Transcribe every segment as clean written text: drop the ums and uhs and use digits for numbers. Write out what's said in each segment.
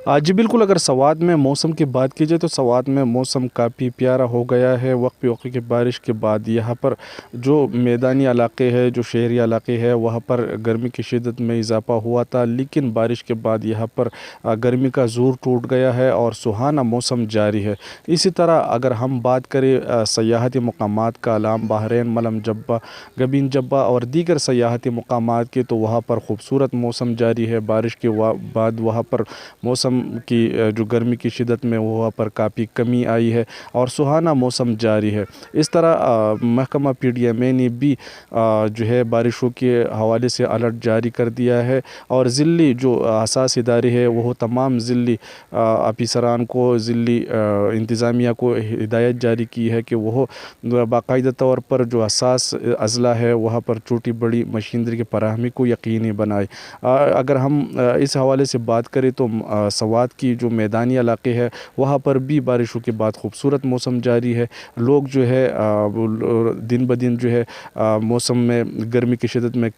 جی بالکل، اگر سوات میں موسم کی بات کی جائے تو سوات میں موسم کافی پیارا ہو گیا ہے وقت پہ وقت کی بارش کے بعد۔ یہاں پر جو میدانی علاقے ہے، جو شہری علاقے ہے، وہاں پر گرمی کی شدت میں اضافہ ہوا تھا، لیکن بارش کے بعد یہاں پر گرمی کا زور ٹوٹ گیا ہے اور سہانا موسم جاری ہے۔ اسی طرح اگر ہم بات کریں سیاحتی مقامات کا، علام بحرین، ملم جبہ، گبین جبہ اور دیگر سیاحتی مقامات کے، تو وہاں پر خوبصورت موسم جاری ہے۔ بارش کے بعد وہاں پر موسم کی جو گرمی کی شدت میں وہاں پر کافی کمی آئی ہے اور سہانا موسم جاری ہے۔ اس طرح محکمہ پی ڈی ایم اے نے بھی جو ہے بارشوں کے حوالے سے الرٹ جاری کر دیا ہے، اور ضلعی جو حساس ادارے ہیں وہ تمام ضلعی آفیسران کو، ضلعی انتظامیہ کو ہدایت جاری کی ہے کہ وہ باقاعدہ طور پر جو حساس اضلاع ہے وہاں پر چھوٹی بڑی مشینری کی فراہمی کو یقینی بنائے۔ اگر ہم اس حوالے سے بات کریں تو سوات کی جو میدانی علاقے ہے وہاں پر بھی بارشوں کے بعد خوبصورت موسم جاری ہے۔ لوگ جو ہے دن بدن جو ہے موسم میں گرمی کی شدت میں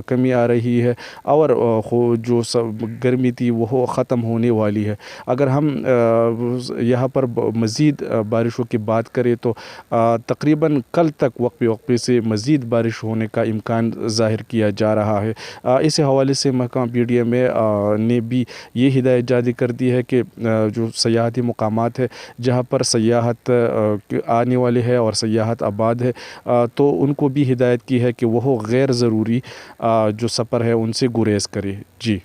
کمی آ رہی ہے، اور جو گرمی تھی وہ ختم ہونے والی ہے۔ اگر ہم یہاں پر مزید بارشوں کی بات کریں تو تقریباً کل تک وقفے وقفے سے مزید بارش ہونے کا امکان ظاہر کیا جا رہا ہے۔ اس حوالے سے محکمہ پی ڈی ایم اے نے بھی یہ ہدایت جاری کر دی ہے کہ جو سیاحتی مقامات ہے جہاں پر سیاحت آنے والے ہے اور سیاحت آباد ہے، تو ان کو بھی ہدایت کی ہے کہ وہ غیر ضروری جو سفر ہے ان سے گریز کرے۔ جی